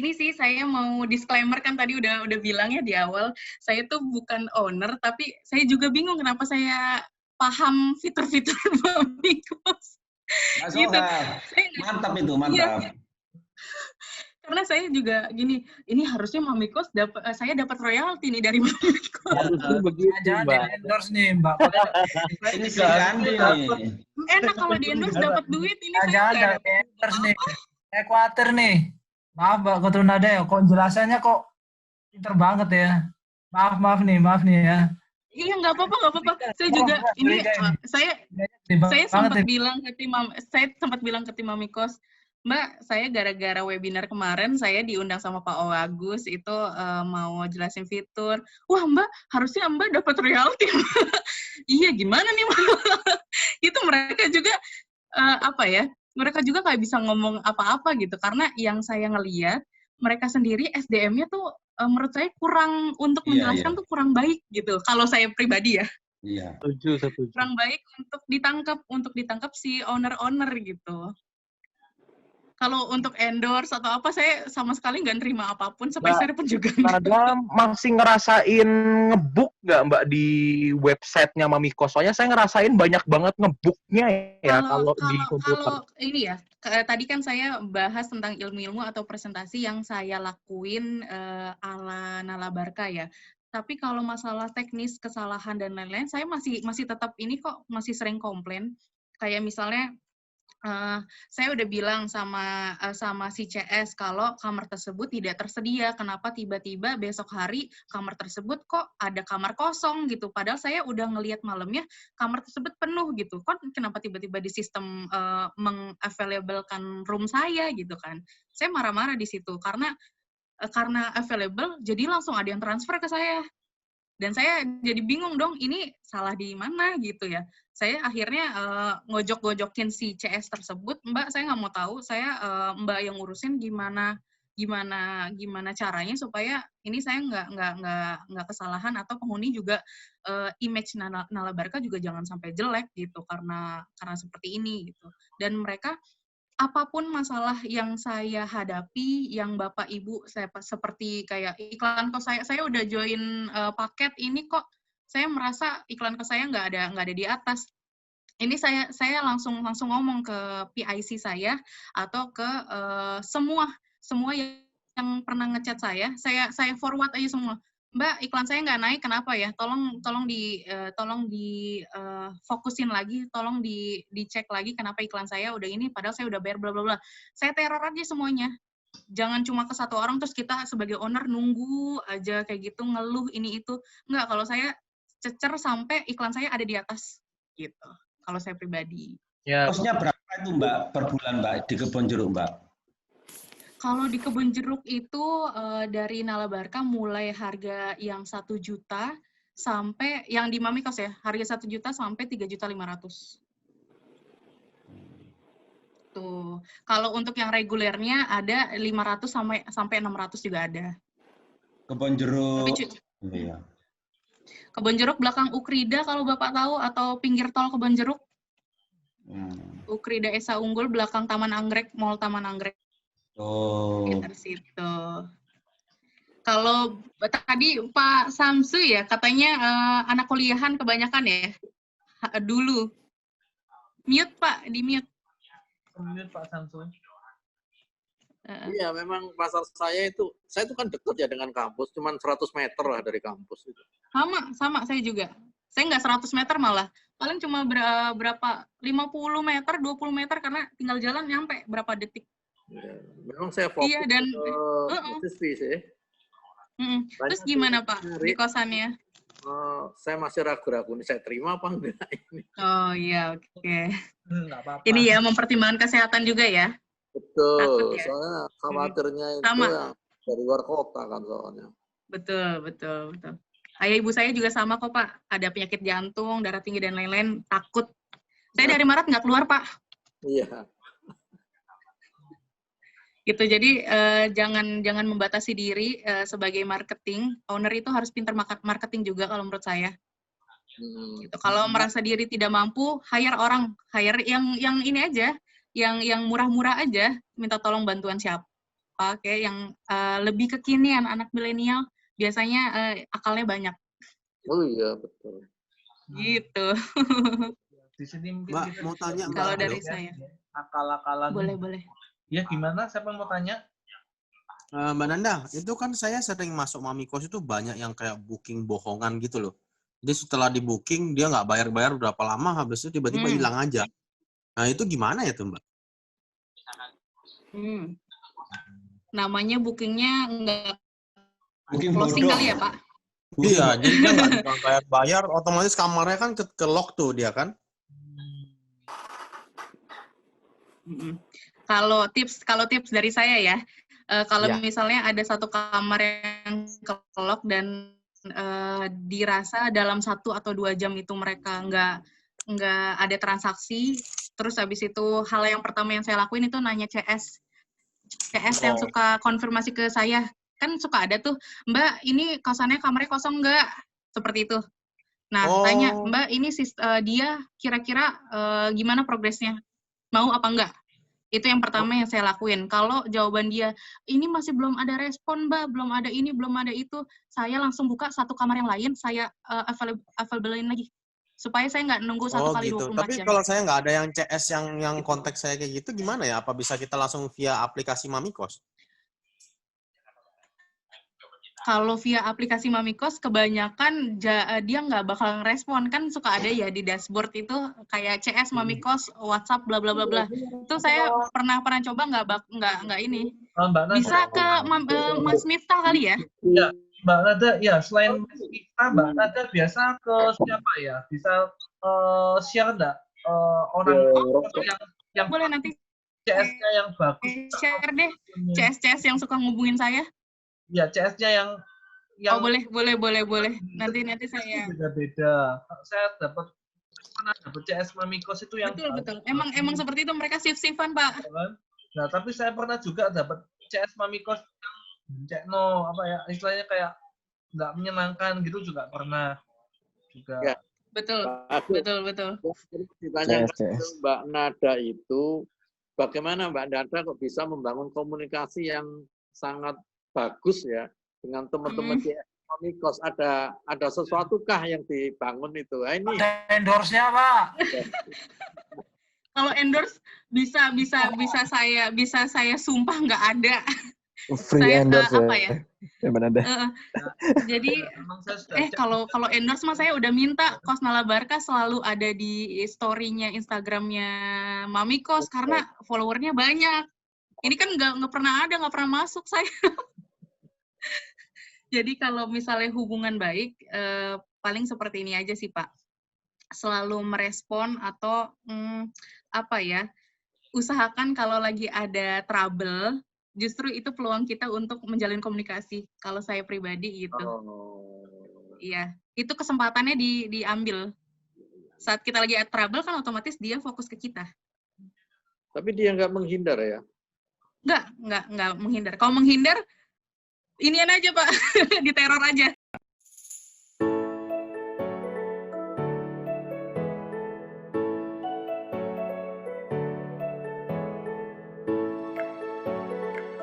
gini sih, saya mau disclaimer kan tadi udah bilang ya di awal, saya tuh bukan owner, tapi saya juga bingung kenapa saya paham fitur-fitur Mamikos. Mas Gitu. Sohar, mantap itu, mantap. Iya. Karena saya juga gini, ini harusnya Mamikos saya dapat royalti nih dari Mamikos. Harusnya begitu, Jangan Mbak. endorse nih, Mbak. Ini si Kandi nih. Enak kalau di endorse dapat duit, ini saya Jangan nggak ada dapat endorse nih. Saya khawatir nih. Maaf, Mbak Ketunada ya. Kok jelasannya kok pinter banget ya. Maaf nih ya. Iya, nggak apa-apa. Saya juga ini saya sempat bilang ke tim Mamikos, Mbak, saya gara-gara webinar kemarin saya diundang sama Pak Agus itu mau jelasin fitur. Wah, Mbak, harusnya Mbak dapat royalti. Iya, gimana nih, Mbak? Itu mereka juga mereka juga nggak bisa ngomong apa-apa gitu karena yang saya ngelihat mereka sendiri SDM-nya tuh menurut saya kurang untuk menjelaskan tuh kurang baik gitu. Kalau saya pribadi ya. Iya. Setuju. Kurang baik untuk ditangkap si owner gitu. Kalau untuk endorse atau apa, saya sama sekali nggak nerima apapun, sampai saya pun juga nggak. Nada masih ngerasain ngebook nggak, Mbak, di websitenya Mamikos? Soalnya saya ngerasain banyak banget ngebooknya ya kalau di komputer. Kalau ini ya, tadi kan saya bahas tentang ilmu-ilmu atau presentasi yang saya lakuin ala Nalabarka ya. Tapi kalau masalah teknis, kesalahan, dan lain-lain, saya masih tetap ini kok, masih sering komplain. Kayak misalnya, saya udah bilang sama si CS kalau kamar tersebut tidak tersedia. Kenapa tiba-tiba besok hari kamar tersebut kok ada kamar kosong gitu? Padahal saya udah ngelihat malamnya kamar tersebut penuh gitu. Kok kenapa tiba-tiba di sistem meng-available-kan room saya gitu kan? Saya marah-marah di situ karena available jadi langsung ada yang transfer ke saya. Dan saya jadi bingung dong, ini salah di mana gitu ya. Saya akhirnya ngojok-gojokin si CS tersebut, Mbak, saya nggak mau tahu, saya Mbak yang ngurusin gimana caranya supaya ini saya nggak kesalahan atau penghuni juga image Nalabarka juga jangan sampai jelek gitu karena seperti ini gitu. Dan mereka apapun masalah yang saya hadapi, yang Bapak Ibu saya seperti kayak iklan kok saya udah join paket ini kok saya merasa iklan kok saya nggak ada di atas. Ini saya langsung ngomong ke PIC saya atau ke semua yang pernah ngechat saya forward aja semua. Mbak, iklan saya nggak naik, kenapa ya? Tolong fokusin lagi, tolong dicek lagi kenapa iklan saya udah ini, padahal saya udah bayar bla bla bla. Saya teror aja semuanya. Jangan cuma ke satu orang terus kita sebagai owner nunggu aja kayak gitu ngeluh ini itu. Nggak, kalau saya cecer sampai iklan saya ada di atas gitu. Kalau saya pribadi. Ya. Kosnya berapa itu, Mbak, per bulan, Mbak, di Kebon Jeruk, Mbak? Kalau di Kebun Jeruk itu dari Nalabarka mulai harga yang 1 juta sampai yang di Mamikos ya, harga 1 juta sampai 3.500.000. Tuh. Kalau untuk yang regulernya ada 500 sampai 600 juga ada. Kebon Jeruk. Iya. Kebon Jeruk belakang Ukrida kalau Bapak tahu atau pinggir tol Kebon Jeruk. Ukrida Esa Unggul belakang Taman Anggrek, Mall Taman Anggrek. Sekitar situ. Kalau tadi Pak Samsu ya katanya anak kuliahan kebanyakan ya dulu. Mute Pak, di mute. Mute Pak Samsu. Iya, memang pasar saya itu kan dekat ya dengan kampus, cuman 100 meter lah dari kampus itu. Sama saya juga. Saya nggak 100 meter malah. Paling cuma berapa 50 meter, 20 meter karena tinggal jalan nyampe berapa detik. Ya, memang saya fokus ke sih. Terus gimana Pak di kosannya? Saya masih ragu-ragu nih, saya terima apa enggak ini. Oh iya, oke. Ini ya mempertimbangkan kesehatan juga ya. Betul, ya? Soalnya khawatirnya itu yang dari luar kota kan soalnya. Betul. Ayah ibu saya juga sama kok Pak, ada penyakit jantung, darah tinggi dan lain-lain, takut. Saya dari Maret nggak keluar Pak. Iya. Gitu, jadi jangan membatasi diri sebagai marketing. Owner itu harus pintar marketing juga kalau menurut saya. Gitu. Kalau merasa diri tidak mampu, hire yang ini aja, yang murah-murah aja, minta tolong bantuan siapa pakai yang lebih kekinian, anak milenial biasanya akalnya banyak. Oh iya, betul. Gitu. Di sini mungkin Mbak, kita mau bisa tanya, belajar Kalau Mbak. dari Halo. saya. akal-akalan. Boleh. Ya gimana? Siapa yang mau tanya? Mbak Nanda, itu kan saya sering masuk Mamikos itu banyak yang kayak booking bohongan gitu loh. Jadi setelah di booking, dia nggak bayar-bayar berapa lama, habis itu tiba-tiba hilang aja. Nah, itu gimana ya tuh, Mbak? Namanya bookingnya nggak Booking closing bodoh. kali ya, Pak? Iya, jadi dia nggak bayar-bayar, otomatis kamarnya kan ke lock tuh dia kan. Kalau tips dari saya ya, kalau Ya. misalnya ada satu kamar yang ke-lock dan dirasa dalam 1 atau 2 jam itu mereka nggak ada transaksi, terus habis itu hal yang pertama yang saya lakuin itu nanya CS yang suka konfirmasi ke saya. Kan suka ada tuh, Mbak, ini kosannya kamarnya kosong nggak? Seperti itu. Nah, tanya, Mbak, ini dia kira-kira gimana progresnya? Mau apa enggak? Itu yang pertama yang saya lakuin. Kalau jawaban dia, ini masih belum ada respon, Mbak, belum ada ini, belum ada itu, saya langsung buka satu kamar yang lain, saya available-in lagi. Supaya saya nggak nunggu 1 kali Gitu. 24 Tapi jam. kalau saya nggak ada yang CS yang kontak saya kayak gitu, gimana ya? Apa bisa kita langsung via aplikasi Mamikos? Kalau via aplikasi Mamikos, kebanyakan dia nggak bakal ngerespon. Kan suka ada ya di dashboard itu, kayak CS Mamikos, WhatsApp, bla bla bla bla. Itu saya pernah coba nggak ini. Mbak Nada. Bisa ke Mas Miftah kali ya? Ya, Mbak Nada, ya selain kita, Mbak Nada biasa ke siapa ya? Bisa share nggak orang yang Boleh nanti CS-nya yang bagus? share deh CS yang suka ngubungin saya. Ya, CS-nya yang Oh, boleh. Nanti saya. Beda-beda. Saya pernah dapat CS Mamikos itu yang Betul. Emang seperti itu, mereka shift-shiftan, Pak. Nah, tapi saya pernah juga dapat CS Mamikos yang cekno, apa ya, istilahnya kayak nggak menyenangkan gitu juga pernah juga. Ya. Betul. Ditanyakan ke Mbak Nada itu, bagaimana Mbak Nada kok bisa membangun komunikasi yang sangat bagus ya dengan teman-teman di Mamikos? Ada sesuatukah yang dibangun itu? Nah, ini ada endorse-nya, Pak. Kalau endorse bisa saya sumpah nggak ada. Free Saya endorse apa ya? Ada. Jadi kalau endorse mah saya udah minta Kos Nala Barca selalu ada di story-nya Instagram-nya Mamikos karena followernya banyak. Ini kan nggak pernah masuk saya. Jadi kalau misalnya hubungan baik, paling seperti ini aja sih, Pak. Selalu merespon atau usahakan kalau lagi ada trouble, justru itu peluang kita untuk menjalin komunikasi. Kalau saya pribadi gitu. Iya, itu kesempatannya diambil. Saat kita lagi ada trouble kan otomatis dia fokus ke kita. tapi dia nggak menghindar ya? Nggak menghindar. Kalau menghindar, inian aja, Pak. Diteror aja.